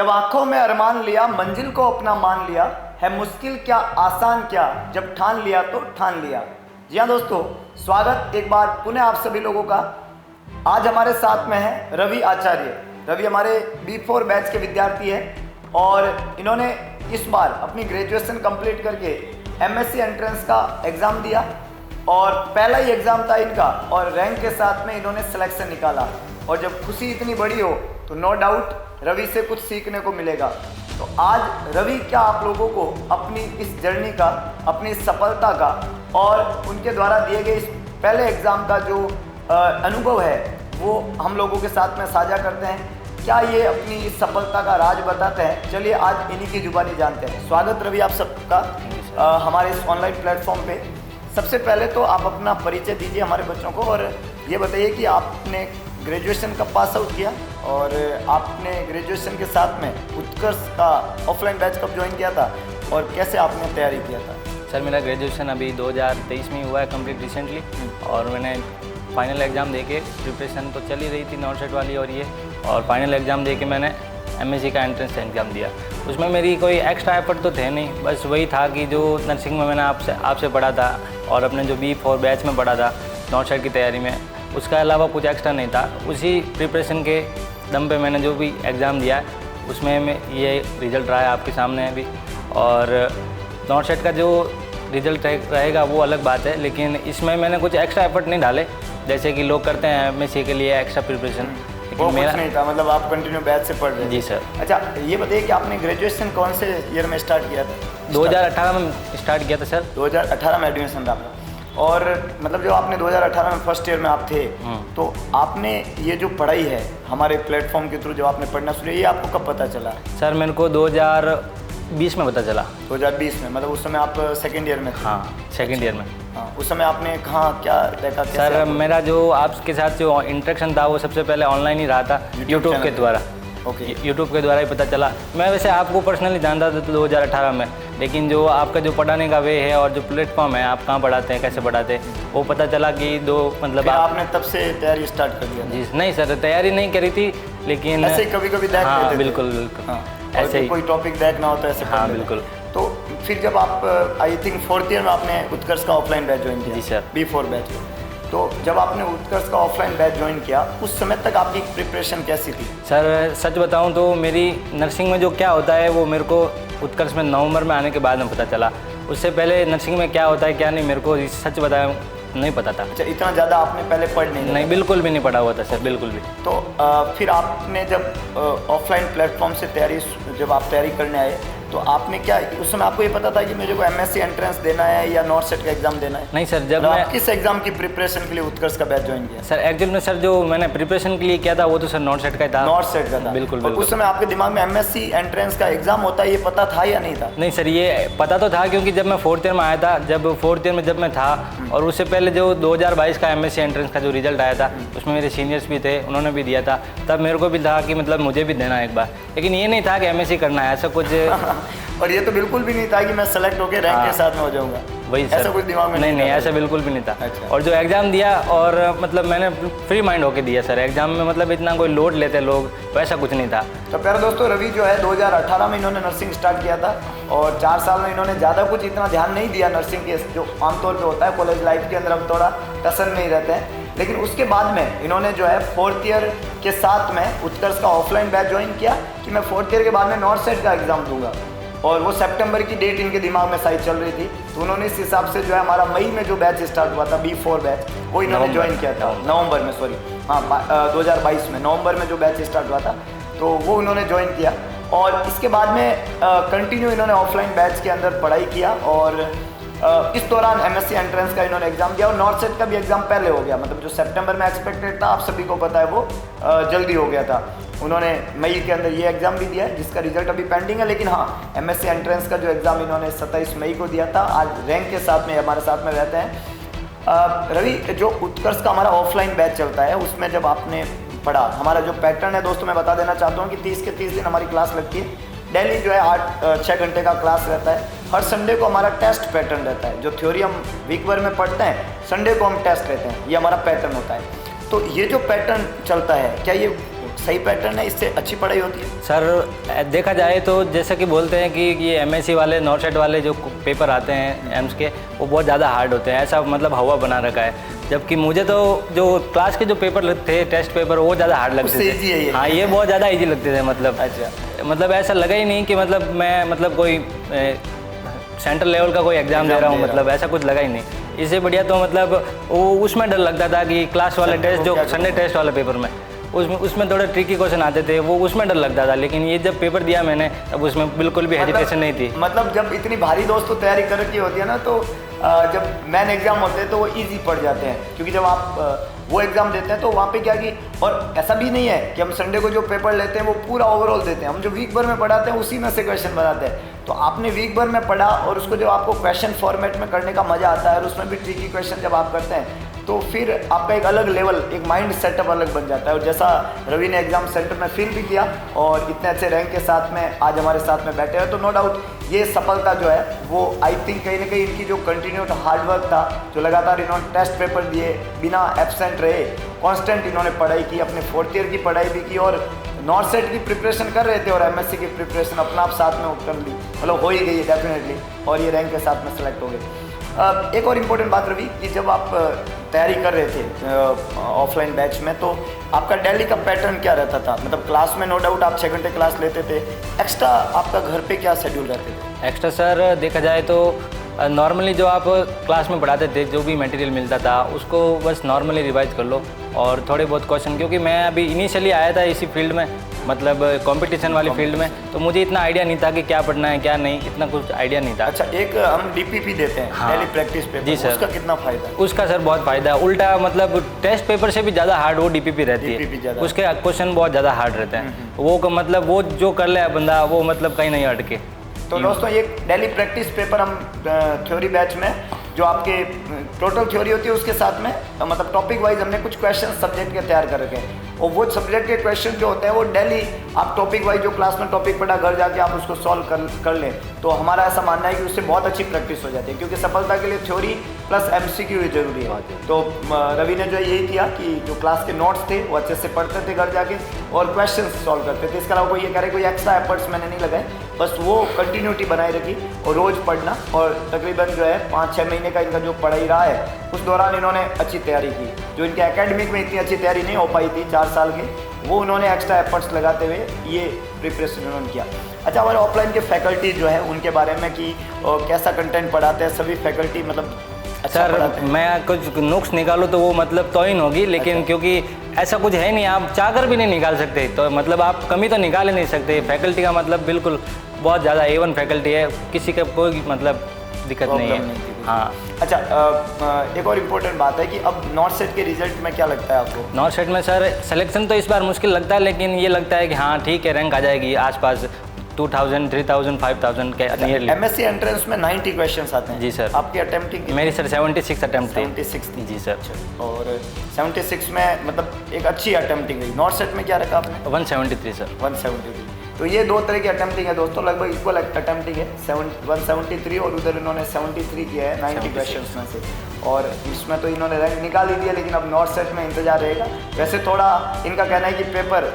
जब आंखों में अरमान लिया, मंजिल को अपना मान लिया, है मुश्किल क्या आसान क्या, जब ठान लिया तो ठान लिया। जी हाँ दोस्तों, स्वागत एक बार पुनः आप सभी लोगों का। आज हमारे साथ में है रवि आचार्य। रवि हमारे B4 बैच के विद्यार्थी हैं और इन्होंने इस बार अपनी ग्रेजुएशन कंप्लीट करके MSc एंट्रेंस का एग्ज़ाम दिया और पहला ही एग्ज़ाम था इनका और रैंक के साथ में इन्होंने सिलेक्शन निकाला। और जब खुशी इतनी बड़ी हो तो नो डाउट रवि से कुछ सीखने को मिलेगा। तो आज रवि क्या आप लोगों को अपनी इस जर्नी का, अपनी सफलता का और उनके द्वारा दिए गए इस पहले एग्ज़ाम का जो अनुभव है वो हम लोगों के साथ में साझा करते हैं। क्या ये अपनी इस सफलता का राज बताते हैं? चलिए आज इन्हीं की जुबानी जानते हैं। स्वागत रवि आप सबका हमारे इस ऑनलाइन प्लेटफॉर्म पे। सबसे पहले तो आप अपना परिचय दीजिए हमारे बच्चों को और ये बताइए कि आपने ग्रेजुएशन कब पास आउट किया और आपने ग्रेजुएशन के साथ में उत्कर्ष का ऑफलाइन बैच कब ज्वाइन किया था और कैसे आपने तैयारी किया था? सर मेरा ग्रेजुएशन अभी 2023 में हुआ है कंप्लीट रिसेंटली और मैंने फाइनल एग्ज़ाम देके प्रिपरेशन तो चल ही रही थी नॉट सेट वाली और फाइनल एग्ज़ाम देके मैंने MSc का एंट्रेंस एग्ज़ाम दिया। उसमें मेरी कोई एक्स्ट्रा एफर्ट तो थे नहीं, बस वही था कि जो नर्सिंग में मैंने आपसे पढ़ा था और अपने जो B4 बैच में पढ़ा था नॉट सेट की तैयारी में, उसके अलावा कुछ एक्स्ट्रा नहीं था। उसी प्रिपरेशन के दम पे मैंने जो भी एग्ज़ाम दिया उसमें ये रिज़ल्ट रहा है आपके सामने अभी। और नॉट सेट का जो रिज़ल्ट रहेगा वो अलग बात है, लेकिन इसमें मैंने कुछ एक्स्ट्रा एफर्ट नहीं डाले जैसे कि लोग करते हैं MSc के लिए एक्स्ट्रा प्रिपरेशन। वो मेरा नहीं था, मतलब आप कंटिन्यू बैच से पढ़ रहे थे? जी सर। अच्छा ये बताइए कि आपने ग्रेजुएशन कौन से ईयर में स्टार्ट किया था? 2018 में स्टार्ट किया था सर। 2018 में एडमिशन डाला और मतलब जो आपने 2018 में फर्स्ट ईयर में आप थे तो आपने ये जो पढ़ाई है हमारे प्लेटफॉर्म के थ्रू जब आपने पढ़ना शुरू किया, ये आपको कब पता चला? सर मेरे को 2020 में पता चला। 2020 में, मतलब उस समय आप सेकेंड ईयर में थे? हाँ सेकेंड ईयर में। हाँ, उस समय आपने कहाँ क्या देखा? सर मेरा जो आपके साथ जो इंटरेक्शन था वो सबसे पहले ऑनलाइन ही रहा था, यूट्यूब के द्वारा। ओके, यूट्यूब के द्वारा ही पता चला। मैं वैसे आपको पर्सनली जानता था 2018 में, लेकिन जो आपका जो पढ़ाने का वे है और जो प्लेटफॉर्म है आप कहाँ पढ़ाते हैं, कैसे पढ़ाते हैं, वो पता चला कि मतलब आपने तब से तैयारी स्टार्ट कर दिया? जी नहीं सर, तैयारी नहीं करी थी लेकिन ऐसे कभी कभी देख हाँ लेते थे। बिल्कुल बिल्कुल। हाँ, ऐसे ही कोई टॉपिक देखना हो तो ऐसे हाँ बिल्कुल। तो फिर जब आप आई थिंक फोर्थ ईयर में आपने उत्कर्ष का ऑफलाइन बैच ज्वाइन किया? जी सर। B4 batch. तो जब आपने उत्कर्ष का ऑफलाइन बैच ज्वाइन किया उस समय तक आपकी प्रिपरेशन कैसी थी? सर सच बताऊं तो मेरी नर्सिंग में जो क्या होता है वो मेरे को उत्कर्ष में नवंबर में आने के बाद में पता चला। उससे पहले नर्सिंग में क्या होता है क्या नहीं मेरे को सच बताया नहीं पता था। अच्छा, इतना ज़्यादा आपने पहले पढ़ नहीं बिल्कुल भी नहीं पढ़ा हुआ था सर, बिल्कुल भी। तो फिर आपने जब ऑफलाइन प्लेटफॉर्म से जब आप तैयारी करने आए तो आपने क्या उस समय आपको ये पता था कि मुझे को MSc एंट्रेंस देना है या नॉट सेट का एग्जाम देना है? नहीं सर, जब मैं किस एग्जाम की प्रिपरेशन के लिए उत्कर्ष का बैच ज्वाइन किया? सर एक्चुअल में सर जो मैंने प्रिपरेशन के लिए किया था वो तो सर नॉट सेट का था। नॉट सेट का था? बिल्कुल। उस समय आपके दिमाग में MSc एंट्रेंस का एग्जाम होता है ये पता था या नहीं था? नहीं सर, ये पता तो था क्योंकि जब मैं फोर्थ ईयर में आया था, जब फोर्थ ईयर में जब मैं था और उससे पहले जो 2022 का MSc एंट्रेंस का जो रिजल्ट आया था उसमें मेरे सीनियर्स भी थे, उन्होंने भी दिया था, तब मेरे को भी था कि मतलब मुझे भी देना है एक बार, लेकिन ये नहीं था कि MSc करना है ऐसा कुछ। और ये तो बिल्कुल भी नहीं था कि मैं सेलेक्ट होकर रैंक के साथ में हो जाऊंगा? वही सर, ऐसा कुछ दिमाग में नहीं ऐसा बिल्कुल भी नहीं था। अच्छा। और जो एग्ज़ाम दिया और मतलब मैंने फ्री माइंड होके दिया सर एग्ज़ाम में, मतलब इतना कोई लोड लेते लोग वैसा कुछ नहीं था। तो प्यारे दोस्तों, रवि जो है 2018 में इन्होंने नर्सिंग स्टार्ट किया था और 4 साल में इन्होंने ज़्यादा कुछ इतना ध्यान नहीं दिया नर्सिंग के, जो आमतौर पर होता है कॉलेज लाइफ के अंदर हम थोड़ा टसन में ही रहते हैं। लेकिन उसके बाद में इन्होंने जो है फोर्थ ईयर के साथ में उत्कर्ष का ऑफलाइन बैच ज्वाइन किया कि मैं फोर्थ ईयर के बाद में नॉट सेट का एग्ज़ाम दूंगा और वो सितंबर की डेट इनके दिमाग में शायद चल रही थी, तो उन्होंने इस हिसाब से जो है हमारा मई में जो बैच स्टार्ट हुआ था B4 बैच वो इन्होंने ज्वाइन किया था नवंबर में, सॉरी हाँ 2022 में नवंबर में जो बैच स्टार्ट हुआ था तो वो उन्होंने ज्वाइन किया और इसके बाद में कंटिन्यू इन्होंने ऑफलाइन बैच के अंदर पढ़ाई किया और इस दौरान MSc एंट्रेंस का इन्होंने एग्जाम दिया और नॉट सेट का भी एग्जाम पहले हो गया, मतलब जो सितंबर में एक्सपेक्टेड था आप सभी को पता है वो जल्दी हो गया था। उन्होंने मई के अंदर ये एग्ज़ाम भी दिया है जिसका रिजल्ट अभी पेंडिंग है, लेकिन हाँ MSc एंट्रेंस का जो एग्ज़ाम इन्होंने 27 मई को दिया था। आज रैंक के साथ में हमारे साथ में रहते हैं। रवि, जो उत्कर्ष का हमारा ऑफलाइन बैच चलता है उसमें जब आपने पढ़ा, हमारा जो पैटर्न है दोस्तों मैं बता देना चाहता हूँ कि 30 के 30 दिन हमारी क्लास लगती है। डेली जो है 6 घंटे का क्लास रहता है। हर संडे को हमारा टेस्ट पैटर्न रहता है, जो थ्योरी हम वीक भर में पढ़ते हैं संडे को हम टेस्ट लेते हैं, ये हमारा पैटर्न होता है। तो ये जो पैटर्न चलता है क्या ये सही पैटर्न है, इससे अच्छी पढ़ाई होती है? सर देखा जाए तो जैसे कि बोलते हैं कि ये एमएससी वाले नॉर्सेट वाले जो पेपर आते हैं एम्स के, वो बहुत ज़्यादा हार्ड होते हैं, ऐसा मतलब हवा बना रखा है। जबकि मुझे तो जो क्लास के जो पेपर थे, टेस्ट पेपर, वो ज़्यादा हार्ड लगते थे। इजी है ये? हाँ, ये बहुत ज़्यादा ईजी लगते थे। मतलब अच्छा, मतलब ऐसा लगा ही नहीं कि मतलब मैं मतलब कोई सेंट्रल लेवल का कोई एग्ज़ाम दे रहा हूँ, मतलब ऐसा कुछ लगा ही नहीं। इससे बढ़िया तो मतलब वो उसमें डर लगता था कि क्लास वाले टेस्ट, जो संडे टेस्ट वाले पेपर में, उसमें थोड़े ट्रिकी क्वेश्चन आते थे, वो उसमें डर लगता था। लेकिन ये जब पेपर दिया मैंने, अब उसमें बिल्कुल भी हेजिटेशन नहीं थी। मतलब जब इतनी भारी दोस्तों तैयारी कर रखी होती है ना, तो जब मेन एग्जाम होते हैं तो वो इजी पड़ जाते हैं, क्योंकि जब आप वो एग्जाम देते हैं तो वहाँ पे क्या कि, और ऐसा भी नहीं है कि हम संडे को जो पेपर लेते हैं वो पूरा ओवरऑल देते हैं, हम जो वीक भर में पढ़ाते हैं उसी में से क्वेश्चन बनाते हैं। तो आपने वीक भर में पढ़ा और उसको जो आपको क्वेश्चन फॉर्मेट में करने का मजा आता है, और उसमें भी ट्रिकी क्वेश्चन जब आप करते हैं, तो फिर आपका एक अलग लेवल, एक माइंड सेटअप अलग बन जाता है। और जैसा रवि ने एग्जाम सेंटर में फील भी किया और इतने अच्छे रैंक के साथ में आज हमारे साथ में बैठे हैं, तो नो डाउट ये सफलता जो है वो आई थिंक कहीं ना कहीं इनकी जो कंटिन्यूड हार्डवर्क था, जो लगातार इन्होंने टेस्ट पेपर दिए, बिना एब्सेंट रहे, कांस्टेंट इन्होंने पढ़ाई की, अपने 4th ईयर की पढ़ाई भी की, और नॉर्सेट की प्रिपरेशन कर रहे थे और एमएससी की प्रिपरेशन अपना आप साथ में कर ली, मतलब हो ही गई डेफिनेटली, और ये रैंक के साथ में सेलेक्ट हो गए। एक और इम्पोर्टेंट बात रवि, कि जब आप तैयारी कर रहे थे ऑफलाइन बैच में, तो आपका डेली का पैटर्न क्या रहता था? मतलब क्लास में नो डाउट आप 6 घंटे क्लास लेते थे, एक्स्ट्रा आपका घर पे क्या शेड्यूल रहते थे? एक्स्ट्रा सर देखा जाए तो नॉर्मली जो आप क्लास में पढ़ाते थे, जो भी मटेरियल मिलता था उसको बस नॉर्मली रिवाइज कर लो, और थोड़े बहुत क्वेश्चन, क्योंकि मैं अभी इनिशियली आया था इसी फील्ड में, मतलब कंपटीशन वाली फील्ड में, तो मुझे इतना आइडिया नहीं था कि क्या पढ़ना है क्या नहीं, इतना कुछ आइडिया नहीं था। अच्छा, एक हम डीपीपी देते हैं, हाँ, डेली प्रैक्टिस पेपर, जी सर। उसका कितना फायदा है? उसका सर बहुत फायदा है, उल्टा मतलब टेस्ट पेपर से भी ज़्यादा हार्ड वो डीपीपी रहती है, उसके क्वेश्चन बहुत ज़्यादा हार्ड रहते हैं। वो मतलब वो जो कर ले बंदा, वो मतलब कहीं नहीं अटके। तो दोस्तों ये डेली प्रैक्टिस पेपर हम थ्योरी बैच में, जो आपके टोटल थ्योरी होती है उसके साथ में मतलब टॉपिक वाइज हमने कुछ क्वेश्चन सब्जेक्ट के तैयार कर रखे हैं, और वो सब्जेक्ट के क्वेश्चन जो होते हैं वो डेली आप टॉपिक वाइज जो क्लास में टॉपिक पढ़ा, घर जाके आप उसको सॉल्व कर लें, तो हमारा ऐसा मानना है कि उससे बहुत अच्छी प्रैक्टिस हो जाती है, क्योंकि सफलता के लिए थ्योरी प्लस एमसीक्यू जरूरी है। तो रवि ने जो यही किया कि जो क्लास के नोट्स थे वो अच्छे से पढ़ते थे घर जाके, और क्वेश्चन सॉल्व करते थे। इसके अलावा कोई ये कह रहे कोई एक्स्ट्रा एफर्ट्स मैंने नहीं लगाए, बस वो कंटिन्यूटी बनाए रखी और रोज़ पढ़ना, और तकरीबन जो है 5-6 महीने का इनका जो पढ़ाई रहा है, उस दौरान इन्होंने अच्छी तैयारी की। जो इनके एकेडमिक में इतनी अच्छी तैयारी नहीं हो पाई थी 4 साल की, वो उन्होंने एक्स्ट्रा एफर्ट्स लगाते हुए ये प्रिपरेशन उन्होंने किया। अच्छा, हमारे ऑफलाइन के फैकल्टी जो है उनके बारे में कि कैसा कंटेंट पढ़ाते हैं, सभी फैकल्टी मतलब अच्छा सर मैं कुछ नुक्स निकालूँ तो वो मतलब तौहीन होगी, लेकिन अच्छा। क्योंकि ऐसा कुछ है नहीं, आप चाहकर भी नहीं निकाल सकते, तो मतलब आप कमी तो निकाल ही नहीं सकते। फैकल्टी का मतलब बिल्कुल बहुत ज़्यादा A1 फैकल्टी है, किसी का कोई मतलब दिक्कत नहीं है। हाँ। अच्छा, एक और इम्पोर्टेंट बात है कि अब नॉर्सेट के रिजल्ट में क्या लगता है आपको? नॉर्सेट में सर सिलेक्शन तो इस बार मुश्किल लगता है, लेकिन ये लगता है कि हाँ ठीक है, रैंक आ जाएगी आसपास 2000, 3000, 5000 के नियरली। एमएससी एंट्रेंस में 90 क्वेश्चंस आते हैं। जी सर। आपकी अटेम्प्टिंग? मेरी सर 76 अटेम्प्ट थी। 76 थी? जी सर। और 76 में मतलब एक अच्छी अटेम्प्टिंग रही। नॉर्सेट में क्या रखा आपने? 173 सर। 173। तो ये 2 तरह की अटेम्प्टिंग है दोस्तों, लगभग इक्वल अटेम्प्टिंग है। 173 और उधर इन्होंने 73 किया है 90 क्वेश्चंस में से, और इसमें तो इन्होंने रैंक निकाल ही दिया, लेकिन अब नॉर्सेट में इंतजार रहेगा। वैसे थोड़ा इनका कहना है कि पेपर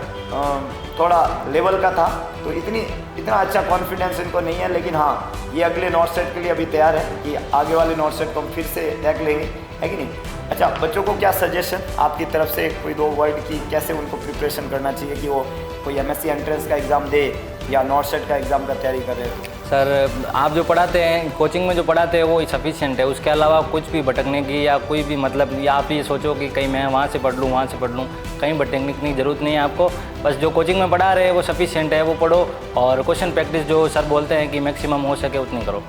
थोड़ा लेवल का था, तो इतना अच्छा कॉन्फिडेंस इनको नहीं है, लेकिन हाँ ये अगले नॉर्सेट के लिए अभी तैयार है कि आगे वाले नॉर्सेट को हम फिर से देख लेंगे, है कि नहीं? अच्छा, बच्चों को क्या सजेशन आपकी तरफ से, कोई 2 वर्ड की, कैसे उनको प्रिपरेशन करना चाहिए कि वो कोई एमएससी एंट्रेंस का एग्ज़ाम दे या नॉर्सेट का एग्ज़ाम का तैयारी कर रहे हैं? सर आप जो पढ़ाते हैं कोचिंग में जो पढ़ाते हैं वो सफिशिएंट है, उसके अलावा कुछ भी भटकने की या कोई भी मतलब, या आप ये सोचो कि कहीं मैं वहाँ से पढ़ लूँ वहाँ से पढ़ लूँ, कहीं भटकने की ज़रूरत नहीं है आपको। बस जो कोचिंग में पढ़ा रहे हैं वो सफिशिएंट है, वो पढ़ो, और क्वेश्चन प्रैक्टिस जो सर बोलते हैं कि मैक्सिमम हो सके उतनी करो,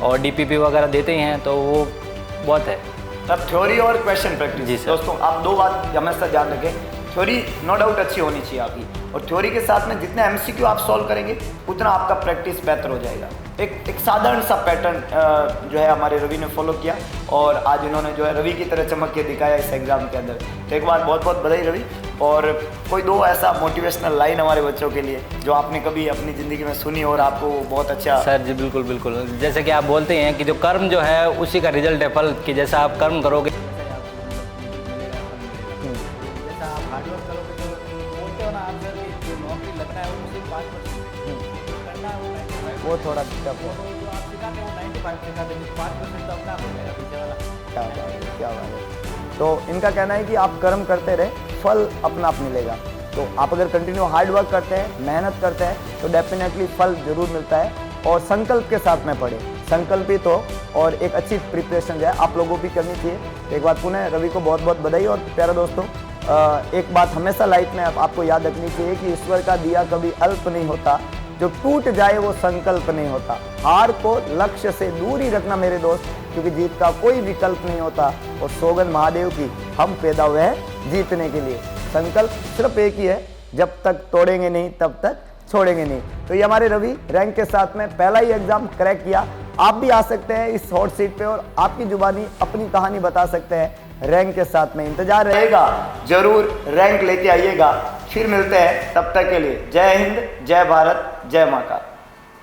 और डीपीपी वगैरह देते ही हैं तो वो बहुत है। तब थ्योरी और क्वेश्चन प्रैक्टिस। जी सर। दोस्तों आप 2 बात हमेशा ध्यान रखें, थ्योरी नो डाउट अच्छी होनी चाहिए आपकी, और थ्योरी के साथ में जितने एमसीक्यू आप सॉल्व करेंगे उतना आपका प्रैक्टिस बेहतर हो जाएगा। एक साधारण सा पैटर्न जो है हमारे रवि ने फॉलो किया, और आज इन्होंने जो है रवि की तरह चमक के दिखाया इस एग्ज़ाम के अंदर। तो एक बार बहुत बहुत बधाई रवि। और कोई 2 ऐसा मोटिवेशनल लाइन हमारे बच्चों के लिए जो आपने कभी अपनी ज़िंदगी में सुनी और आपको बहुत अच्छा? सर जी बिल्कुल बिल्कुल, जैसे कि आप बोलते हैं कि जो कर्म जो है उसी का रिजल्ट है फल, कि जैसा आप कर्म करोगे, जैसा आप हार्डवर्क करोगे, तो बोलते हो ना आप करना है वो 95, वो थोड़ा टफ है। जो आप सिखाते हैं वो 95 सिखाते हैं, 5% तो अपना आप हो जाएगा पीछे वाला। क्या बात है, क्या बात है। तो इनका कहना है कि आप कर्म करते रहे, फल अपना आप मिलेगा। तो आप अगर कंटिन्यू हार्ड वर्क करते हैं, मेहनत करते हैं, तो डेफिनेटली फल जरूर मिलता है। और संकल्प के साथ में पढ़े, संकल्पित हो और एक अच्छी प्रिपरेशन जो है आप लोगों भी करनी चाहिए। एक बात पुनः रवि को बहुत बहुत बधाई। और प्यारे दोस्तों, एक बात हमेशा लाइफ में आपको याद रखनी चाहिए कि ईश्वर का दिया कभी अल्प नहीं होता, जो टूट जाए वो संकल्प नहीं होता। हार को लक्ष्य से दूर ही रखना मेरे दोस्त, क्योंकि जीत का कोई विकल्प नहीं होता। और सौगंध महादेव की, हम पैदा हुए हैं जीतने के लिए। संकल्प सिर्फ एक ही है, जब तक तोड़ेंगे नहीं तब तक छोड़ेंगे नहीं। तो ये हमारे रवि रैंक के साथ में पहला ही एग्जाम क्रैक किया। आप भी आ सकते हैं इस हॉट सीट पे और आपकी जुबानी अपनी कहानी बता सकते हैं रैंक के साथ में। इंतजार रहेगा, जरूर रैंक लेके आइएगा। फिर मिलते हैं, तब तक के लिए जय हिंद, जय भारत, जय माँ का।